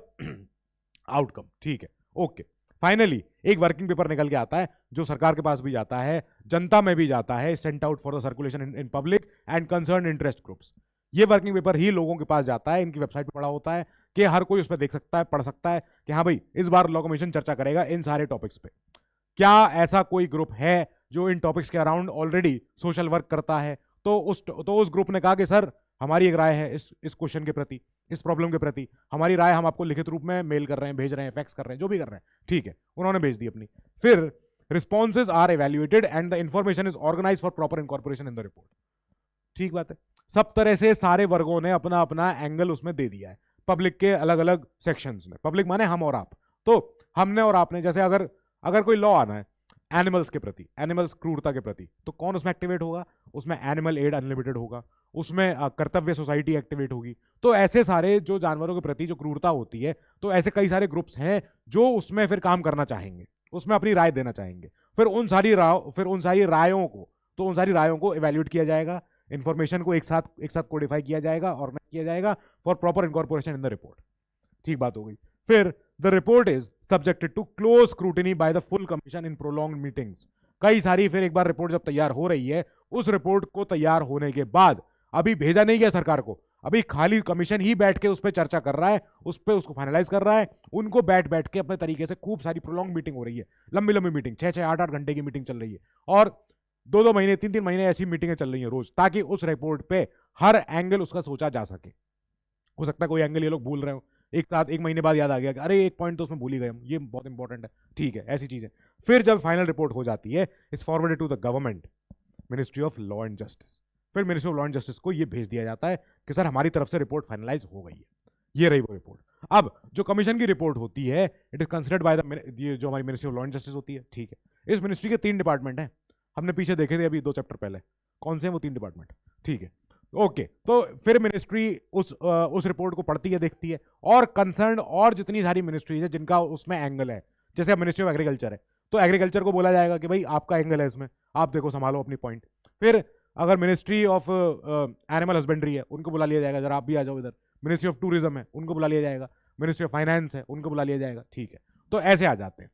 आउटकम। ठीक है, ओके। फाइनली एक वर्किंग पेपर निकल के आता है जो सरकार के पास भी जाता है, जनता में भी जाता है, sent out for the circulation in public and concern interest groups. ये वर्किंग पेपर ही लोगों के पास जाता है, इनकी वेबसाइट पे पड़ा होता है कि हर कोई उस पर देख सकता है, पढ़ सकता है कि हाँ भाई इस बार लॉ कमीशन चर्चा करेगा इन सारे टॉपिक्स पे। क्या ऐसा कोई ग्रुप है जो इन टॉपिक्स के अराउंड ऑलरेडी सोशल वर्क करता है? तो उस ग्रुप ने कहा कि सर हमारी एक राय है इस क्वेश्चन के प्रति, इस प्रॉब्लम के प्रति, हमारी राय हम आपको लिखित रूप में मेल कर रहे हैं, भेज रहे हैं, फैक्स कर रहे हैं, जो भी कर रहे हैं। ठीक है, उन्होंने भेज दी अपनी। फिर responses are evaluated and the information is organize for proper incorporation in the report. ठीक बात है, सब तरह से सारे वर्गों ने अपना अपना एंगल उसमें दे दिया है। पब्लिक के अलग अलग सेक्शंस में। पब्लिक माने हम और आप। तो हमने और आपने, जैसे अगर अगर कोई लॉ आना है एनिमल्स के प्रति, एनिमल्स क्रूरता के प्रति, तो कौन उसमें एक्टिवेट होगा? उसमें एनिमल एड अनलिमिटेड होगा, उसमें कर्तव्य सोसाइटी एक्टिवेट होगी। तो ऐसे सारे जो जानवरों के प्रति जो क्रूरता होती है, तो ऐसे कई सारे ग्रुप्स हैं जो उसमें फिर काम करना चाहेंगे, उसमें अपनी राय देना चाहेंगे। फिर उन सारी रायों को, तो उन सारी रायों को इवैल्यूएट किया जाएगा, इंफॉर्मेशन को एक साथ कोडिफाई किया जाएगा, ऑर्गेनाइज किया जाएगा for proper incorporation in the report. ठीक बात हो गई। फिर the report is subjected to close scrutiny by the full commission in prolonged meetings. कई सारी, फिर एक बार रिपोर्ट जब तैयार हो रही है, उस रिपोर्ट को तैयार होने के बाद अभी भेजा नहीं गया सरकार को, अभी खाली कमीशन ही बैठ के उस पर चर्चा कर रहा है, उस पर उसको फाइनलाइज कर रहा है। उनको बैठ के अपने तरीके से खूब सारी प्रोलॉन्ग मीटिंग हो रही है, लंबी लंबी मीटिंग, 6-6, 8-8 घंटे की मीटिंग चल रही है, और 2-2 महीने, 3-3 महीने ऐसी मीटिंगें चल रही हैं रोज, ताकि उस रिपोर्ट पे हर एंगल उसका सोचा जा सके। हो सकता है कोई एंगल ये लोग भूल रहे हो, एक महीने बाद याद आ गया कि अरे एक पॉइंट तो उसमें भूल ही गए हम, ये बहुत इंपॉर्टेंट है। ठीक है, ऐसी चीजें। फिर जब फाइनल रिपोर्ट हो जाती है, it's forwarded to the government, ministry of law and justice. फिर ministry of law and justice को ये भेज दिया जाता है कि सर हमारी तरफ से रिपोर्ट फाइनलाइज हो गई है। ये रही वो रिपोर्ट। अब जो कमीशन की रिपोर्ट होती है, it is considered by the, ये जो हमारी ministry of law and justice होती है, ठीक है। इस मिनिस्ट्री के 3 डिपार्टमेंट हैं, हमने पीछे देखे थे अभी 2 चैप्टर पहले। कौन से हैं वो 3 डिपार्टमेंट? ठीक है, ओके। तो फिर मिनिस्ट्री उस रिपोर्ट को पढ़ती है, देखती है, और कंसर्न और जितनी सारी मिनिस्ट्रीज है जिनका उसमें एंगल है, जैसे मिनिस्ट्री ऑफ एग्रीकल्चर है, तो एग्रीकल्चर को बोला जाएगा कि भाई आपका एंगल है इसमें, आप देखो संभालो अपनी पॉइंट। फिर अगर मिनिस्ट्री ऑफ एनिमल हस्बेंड्री है, उनको बुला लिया जाएगा, जरा आप भी आ जाओ इधर। मिनिस्ट्री ऑफ टूरिज्म है, उनको बुला लिया जाएगा। मिनिस्ट्री ऑफ फाइनेंस है, उनको बुला लिया जाएगा। ठीक है, तो ऐसे आ जाते हैं।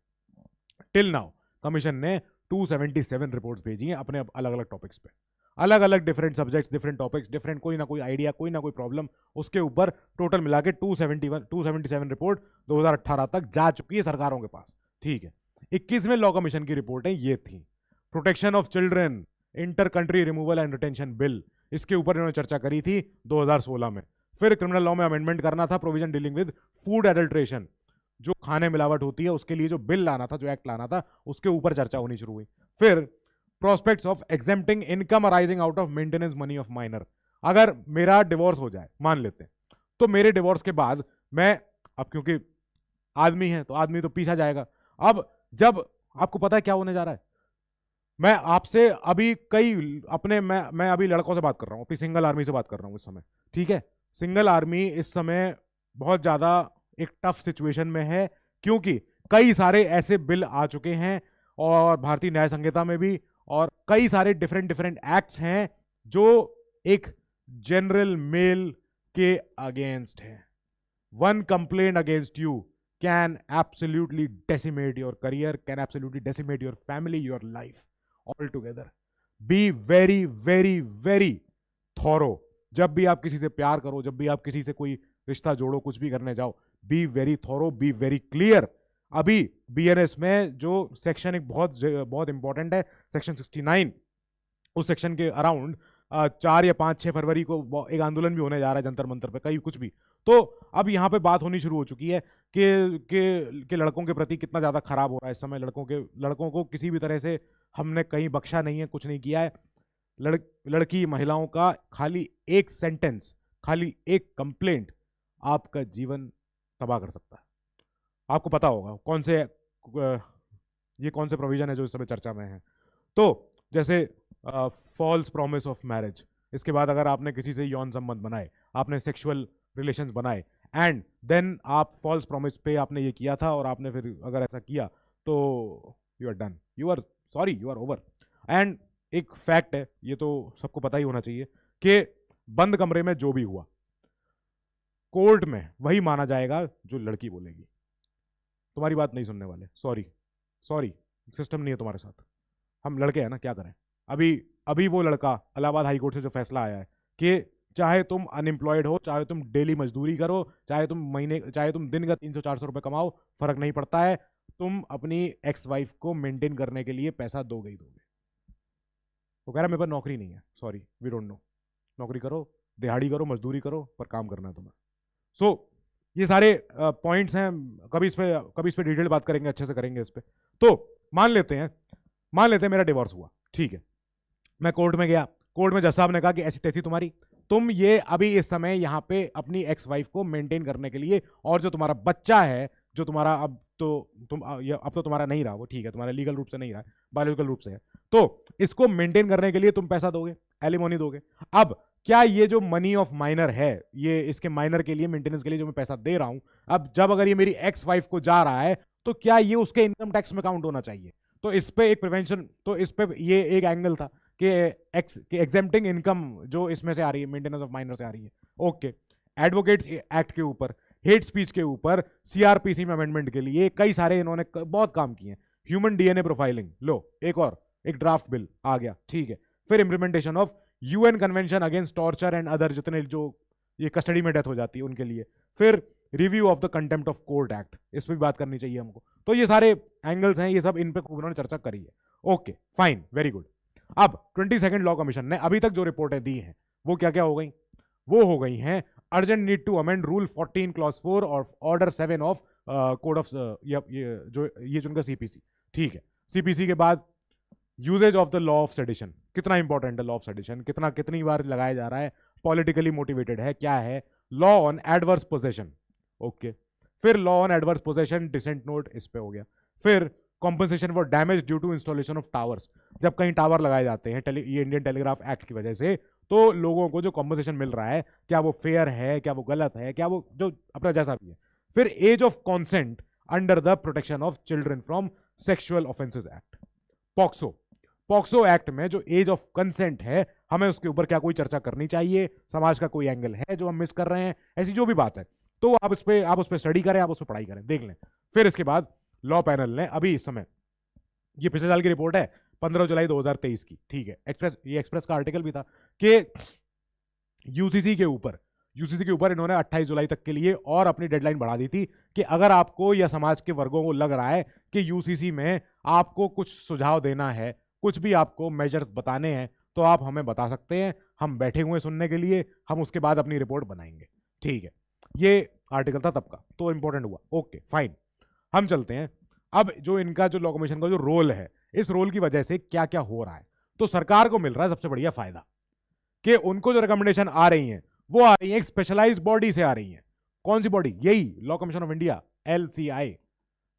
टिल नाउ कमीशन ने 277 रिपोर्ट्स भेजी हैं अपने अलग अलग टॉपिक्स पे, अलग अलग different subjects, different topics, different कोई ना कोई आइडिया, कोई ना कोई प्रॉब्लम, उसके ऊपर टोटल मिला के 277 रिपोर्ट 2018 तक जा चुकी है सरकारों के पास। ठीक है, 21वें लॉ कमीशन की रिपोर्टें ये थी। Protection of children, inter country removal and retention bill, इसके ऊपर इन्होंने चर्चा करी थी 2016 में। फिर क्रिमिनल लॉ में अमेंडमेंट करना था, provision dealing with food adulteration, जो खाने मिलावट होती है उसके लिए जो बिल लाना था, जो एक्ट लाना था, उसके ऊपर चर्चा होनी शुरू हुई। फिर prospects of exempting income arising out of maintenance money of minor. अगर मेरा डिवोर्स हो जाए, मान लेते हैं, तो मेरे डिवोर्स के बाद मैं, अब क्योंकि आदमी है तो आदमी तो पीछा जाएगा। अब जब आपको पता है क्या होने जा रहा है, मैं आपसे अभी मैं अभी लड़कों से बात कर रहा हूं, अपनी सिंगल आर्मी से बात कर रहा हूं इस समय। ठीक है, सिंगल आर्मी इस समय बहुत ज्यादा एक टफ सिचुएशन में है, क्योंकि कई सारे ऐसे बिल आ चुके हैं, और भारतीय न्याय संहिता में भी, और कई सारे डिफरेंट एक्ट्स हैं जो एक जनरल मेल के अगेंस्ट है। One complaint against you can absolutely decimate your career, can absolutely decimate your family, your life all together. Be very very very thorough. जब भी आप किसी से प्यार करो, जब भी आप किसी से कोई रिश्ता जोड़ो, कुछ भी करने जाओ, be very thorough, be very clear. अभी बीएनएस में जो सेक्शन एक बहुत इंपॉर्टेंट है, सेक्शन 69, उस सेक्शन के अराउंड 4 या 5-6 फरवरी को एक आंदोलन भी होने जा रहा है जंतर मंतर पे, कहीं कुछ भी। तो अब यहाँ पे बात होनी शुरू हो चुकी है कि लड़कों के प्रति कितना ज़्यादा खराब हो रहा है इस समय। लड़कों को किसी भी तरह से हमने कहीं बख्शा नहीं है, कुछ नहीं किया है। लड़की महिलाओं का खाली एक सेंटेंस, खाली एक कंप्लेंट आपका जीवन तबाह कर सकता है। आपको पता होगा ये कौन से प्रोविजन है जो इस समय चर्चा में है। तो जैसे फॉल्स प्रॉमिस ऑफ मैरिज, इसके बाद अगर आपने किसी से यौन संबंध बनाए, आपने सेक्सुअल रिलेशंस बनाए, एंड देन आप फॉल्स प्रॉमिस पे आपने ये किया था, और आपने फिर अगर ऐसा किया तो you are done, you are sorry, you are over. And एक फैक्ट है, ये तो सबको पता ही होना चाहिए, कि बंद कमरे में जो भी हुआ, कोर्ट में वही माना जाएगा जो लड़की बोलेगी। तुम्हारी बात नहीं सुनने वाले, सॉरी, सिस्टम नहीं है तुम्हारे साथ, हम लड़के हैं ना, क्या करें। अभी वो लड़का, इलाहाबाद हाई कोर्ट से जो फैसला आया है कि चाहे तुम अनएम्प्लॉयड हो, चाहे तुम डेली मजदूरी करो, चाहे तुम दिन का 300-400 रुपए कमाओ, फर्क नहीं पड़ता है, तुम अपनी एक्स वाइफ को मेंटेन करने के लिए पैसा दोगे ही दोगे। वो कह रहा मेरे पास नौकरी नहीं है, सॉरी, वी डोंट नो। नौकरी करो, दिहाड़ी करो, मजदूरी करो, पर काम करना है तुम्हें। सो ये सारे पॉइंट्स हैं, कभी इस पे डिटेल बात करेंगे, अच्छे से करेंगे इस पे। तो मान लेते हैं मेरा डिवोर्स हुआ, ठीक है, मैं कोर्ट में गया, कोर्ट में जज साहब ने कहा कि ऐसी तैसी तुम्हारी तुम ये अभी इस समय यहाँ पे अपनी एक्स वाइफ को मेंटेन करने के लिए, और जो तुम्हारा बच्चा है, जो तुम्हारा अब तो तुम अब तो तुम्हारा नहीं रहा वो, ठीक है, तुम्हारा लीगल रूप से नहीं रहा, बायोलॉजिकल रूप से है, तो इसको मेंटेन करने के लिए तुम पैसा दोगे, एलिमोनी दोगे। अब क्या ये जो मनी ऑफ माइनर है, ये इसके माइनर के लिए मेंटेनेंस के लिए जो मैं पैसा दे रहा हूं, अब जब अगर ये मेरी एक्स वाइफ को जा रहा है तो क्या ये उसके इनकम टैक्स में काउंट होना चाहिए? तो इस पे एक प्रिवेंशन, तो इस पे ये एक एंगल था कि एग्जेम्प्टिंग इनकम जो इसमें से आ रही है, मेंटेनेंस ऑफ माइनर से आ रही है। ओके, एडवोकेट्स एक्ट के ऊपर, हेट स्पीच के ऊपर, सीआरपीसी में अमेंडमेंट के लिए कई सारे इन्होंने बहुत काम किए। ह्यूमन डीएनए प्रोफाइलिंग, लो एक ड्राफ्ट बिल आ गया, ठीक है। फिर implementation of UN convention against torture and other, जितने जो ये कस्टडी में डेथ हो जाती है उनके लिए। फिर review of the contempt of court act, इस पर भी बात करनी चाहिए हमको। तो ये सारे एंगल्स हैं, ये सब इन पे खूब उन्होंने चर्चा करी है। Okay fine, very good. अब 22nd लॉ कमीशन ने अभी तक जो रिपोर्टें दी हैं वो क्या क्या हो गई? वो हो गई हैं urgent need to amend rule 14 clause 4 और ऑर्डर 7 ऑफ कोड ऑफ ये जो उनका सीपीसी, ठीक है। सीपीसी के बाद usages of the law of sedition, कितना इंपॉर्टेंट है लॉ ऑफ सेडिशन, कितनी बार लगाया जा रहा है, पॉलिटिकली मोटिवेटेड है, क्या है। Law on adverse possession, okay. फिर law on adverse possession dissent note, इस पे हो गया। फिर compensation for damage due to installation of towers, जब कहीं टावर लगाए जाते हैं ये इंडियन टेलीग्राफ एक्ट की वजह से, तो लोगों को जो कॉम्पनसेशन मिल रहा है, क्या वो फेयर है, क्या वो गलत है, क्या वो जो अपना जैसा भी है। फिर age of consent under the protection of children from sexual offences act, POCSO act में जो एज ऑफ कंसेंट है, हमें उसके ऊपर क्या कोई चर्चा करनी चाहिए, समाज का कोई एंगल है जो हम मिस कर रहे हैं, ऐसी जो भी बात है, तो आप उस पर स्टडी करें, आप उस पर पढ़ाई करें, देख लें। फिर इसके बाद लॉ पैनल ने अभी इस समय, ये पिछले साल की रिपोर्ट है 15 जुलाई 2023 की, ठीक है। एक्सप्रेस का आर्टिकल भी था कि यूसीसी के ऊपर इन्होंने 28 जुलाई तक के लिए और अपनी डेडलाइन बढ़ा दी थी कि अगर आपको या समाज के वर्गों को लग रहा है कि यूसीसी में आपको कुछ सुझाव देना है, कुछ भी आपको मेजर्स बताने हैं, तो आप हमें बता सकते हैं, हम बैठे हुए सुनने के लिए, हम उसके बाद अपनी रिपोर्ट बनाएंगे, ठीक है। ये आर्टिकल था तब का, तो इंपॉर्टेंट हुआ। ओके फाइन, हम चलते हैं अब जो इनका जो लॉ कमीशन का जो रोल है, इस रोल की वजह से क्या क्या हो रहा है। तो सरकार को मिल रहा है सबसे बढ़िया फायदा कि उनको जो रिकमेंडेशन आ रही हैं वो आ रही है एक स्पेशलाइज्ड बॉडी से आ रही है। कौन सी बॉडी? यही law commission of India, LCI।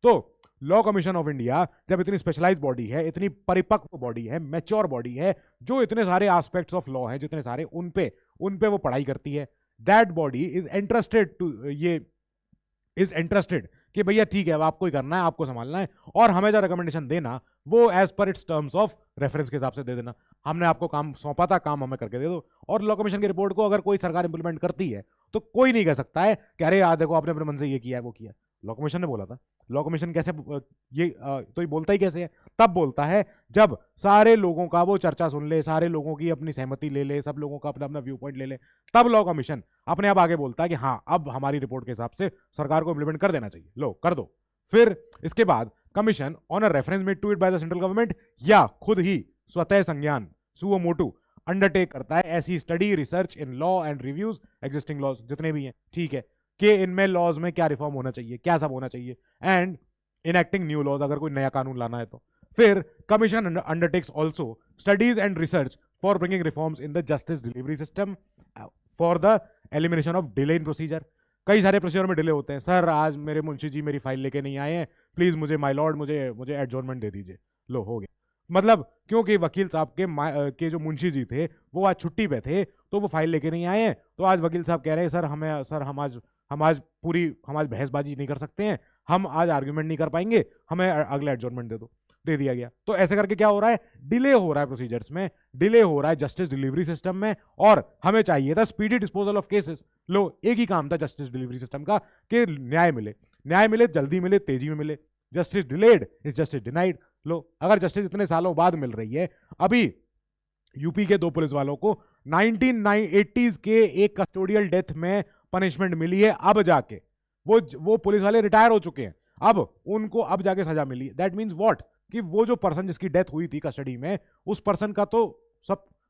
तो लॉ कमीशन ऑफ इंडिया जब इतनी स्पेशलाइज्ड बॉडी है, इतनी परिपक्व बॉडी है, मैच्योर बॉडी है, जो इतने सारे एस्पेक्ट्स ऑफ लॉ हैं, जितने सारे उन पे वो पढ़ाई करती है, दैट बॉडी इज इंटरेस्टेड कि भैया ठीक है, अब आपको ही करना है, आपको संभालना है, और हमें जो रिकमेंडेशन देना वो as per it's terms of reference के हिसाब से दे देना। हमने आपको काम सौंपा था, काम हमें करके दे दो। और लॉ कमीशन की रिपोर्ट को अगर कोई सरकार इंप्लीमेंट करती है तो कोई नहीं कह सकता है कि अरे यार देखो आपने अपने मन से ये किया है वो किया। लॉ कमीशन ने बोला था। लॉ कमीशन कैसे तो ये बोलता ही कैसे है? तब बोलता है जब सारे लोगों का वो चर्चा सुन ले, सारे लोगों की अपनी सहमति ले ले, सब लोगों का अपना अपना व्यू पॉइंट ले ले, तब लॉ कमीशन अपने आप आगे बोलता है कि हाँ अब हमारी रिपोर्ट के हिसाब से सरकार को इंप्लीमेंट कर देना चाहिए, लो कर दो। फिर इसके बाद commission on a reference made to it by the central government या खुद ही स्वतः संज्ञान सुओ मोटू अंडरटेक करता है ऐसी study research in law and reviews existing laws जितने भी हैं, ठीक है, कि इनमें लॉज में क्या रिफॉर्म होना चाहिए, क्या सब होना चाहिए, एंड इनएक्टिंग न्यू लॉज अगर कोई नया कानून लाना है तो। फिर commission undertakes also studies and research for bringing reforms in the justice delivery system for the elimination of delay in procedure. कई सारे प्रोसीजर में डिले होते हैं, सर आज मेरे मुंशी जी मेरी फाइल लेके नहीं आए हैं, प्लीज मुझे माय लॉर्ड मुझे एडजॉर्नमेंट दे दीजिए, लो हो गया। मतलब क्योंकि वकील साहब के जो मुंशी जी थे वो आज छुट्टी पे थे, तो वो फाइल लेके नहीं आए हैं, तो आज वकील साहब कह रहे हैं सर हम आज बहसबाजी नहीं कर सकते हैं, हम आज आर्ग्यूमेंट नहीं कर पाएंगे, हमें अगला एडजॉर्नमेंट दे दिया गया। तो ऐसे करके क्या हो रहा है, डिले हो रहा है प्रोसीजर्स में, डिले हो रहा है जस्टिस डिलीवरी सिस्टम में, और हमें चाहिए था स्पीडी डिस्पोजल ऑफ केसेस। लो एक ही काम था जस्टिस डिलीवरी सिस्टम का कि न्याय मिले, जल्दी मिले, तेजी में मिले। Justice delayed is justice denied. लो अगर जस्टिस इतने सालों बाद मिल रही है, अभी यूपी के 2 पुलिस वालों को 1980s के एक कस्टोडियल डेथ में पनिशमेंट मिली है, अब जाके वो पुलिस वाले रिटायर हो चुके हैं, अब उनको अब जाके सजा मिली। दैट मीन्स व्हाट, कि वो जो पर्सन जिसकी डेथ हुई थी कस्टडी में, उस पर्सन का तो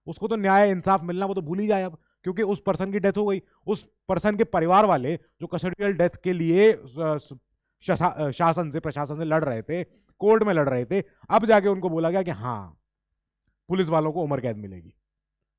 उसको तो न्याय इंसाफ मिलना वो तो भूल ही जाए अब, क्योंकि उस पर्सन की डेथ हो गई। उस पर्सन के परिवार वाले जो कस्टोडियल डेथ के लिए प्रशासन से लड़ रहे थे, कोर्ट में लड़ रहे थे, अब जाके उनको बोला गया कि हाँ पुलिस वालों को उम्र कैद मिलेगी।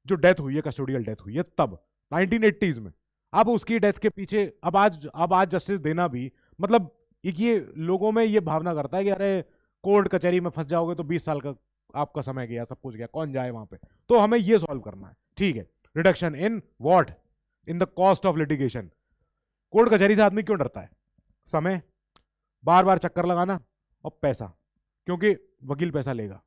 जो डेथ हुई है, कस्टोडियल डेथ हुई है तब 1980s में। अब उसकी डेथ के पीछे अब आज जस्टिस देना भी मतलब एक ये लोगों में ये भावना करता है कि अरे कोर्ट कचहरी में फंस जाओगे तो 20 साल का आपका समय गया, सब कुछ गया, कौन जाए वहां पे। तो हमें ये सॉल्व करना है, ठीक है। Reduction in what, in the cost of litigation. Court कचहरी से आदमी क्यों डरता है? समय, बार बार चक्कर लगाना, और पैसा, क्योंकि वकील पैसा लेगा,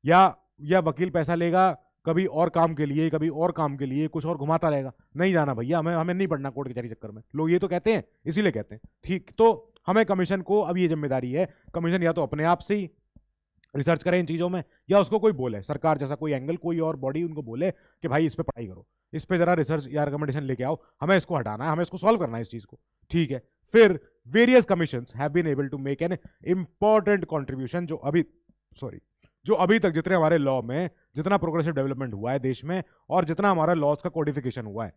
या वकील पैसा लेगा कभी और काम के लिए, कभी और काम के लिए, कुछ और घुमाता रहेगा। नहीं जाना भैया, हमें हमें नहीं पढ़ना कोर्ट कचहरी चक्कर में। लोग ये तो कहते हैं, इसीलिए कहते हैं, ठीक। तो हमें कमीशन को अब ये जिम्मेदारी है, कमीशन या तो अपने आप से ही रिसर्च करें इन चीज़ों में, या उसको कोई बोले, सरकार जैसा कोई एंगल, कोई और बॉडी उनको बोले कि भाई इस पे पढ़ाई करो, इस पे जरा रिसर्च या रिकमेंडेशन लेके आओ, हमें इसको हटाना है, हमें इसको सॉल्व करना है इस चीज़ को, ठीक है। फिर various commissions have been able to make an important contribution, जो अभी तक जितने हमारे लॉ में जितना प्रोग्रेसिव डेवलपमेंट हुआ है देश में, और जितना हमारा लॉज का कोडिफिकेशन हुआ है,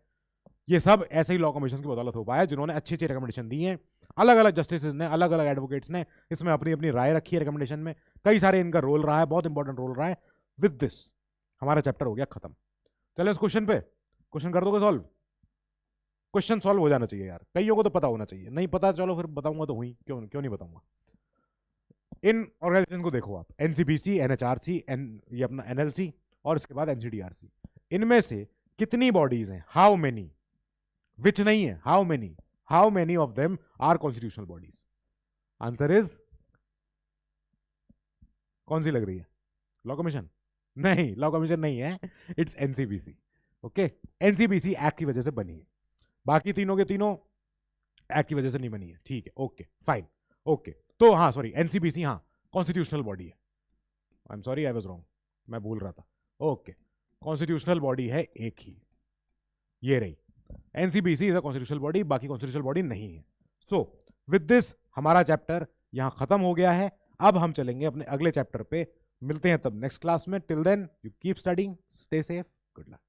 ये सब ऐसे ही लॉ कमीशन की बदौलत हो पाया है, जिन्होंने अच्छी अच्छी रिकमेंडेशन दी हैं। अलग अलग जस्टिस ने, अलग अलग एडवोकेट्स ने इसमें अपनी अपनी राय रखी है रिकमेंडेशन में। कई सारे इनका रोल रहा है, बहुत इंपॉर्टेंट रोल रहा है। विद दिस हमारा चैप्टर हो गया खत्म। चलो इस क्वेश्चन पे क्वेश्चन कर दोगे सॉल्व? क्वेश्चन सॉल्व हो जाना चाहिए यार, कईयों को तो पता होना चाहिए, नहीं पता चलो फिर बताऊंगा तो हुई, क्यों नहीं बताऊंगा। इन ऑर्गेनाइजेशन को देखो आप, एनसीबीसी, एनएचआरसी, ये अपना एनएलसी, और इसके बाद एनसीडीआरसी। इनमें से कितनी बॉडीज हैं? हाउ मेनी, विच नहीं है, how many of them are constitutional bodies? Answer is, कौन सी लग रही है? Law commission? नहीं, लॉ कमीशन नहीं है, it's NCBC. Okay, NCBC act की वजह से बनी है, बाकी तीनों के तीनों एक्ट की वजह से नहीं बनी है, ठीक है। Okay fine, okay. तो हाँ सॉरी, एनसीबीसी हाँ कॉन्स्टिट्यूशनल बॉडी है। I am sorry, I was wrong, मैं भूल रहा था। ओके, कॉन्स्टिट्यूशनल बॉडी है एक ही, ये रही। NCBC is a constitutional body, बाकी कॉन्स्टिट्यूशनल बॉडी नहीं है। सो विद दिस हमारा चैप्टर यहां खत्म हो गया है। अब हम चलेंगे अपने अगले चैप्टर पे, मिलते हैं तब नेक्स्ट क्लास में। Till then you keep studying, stay safe, good luck.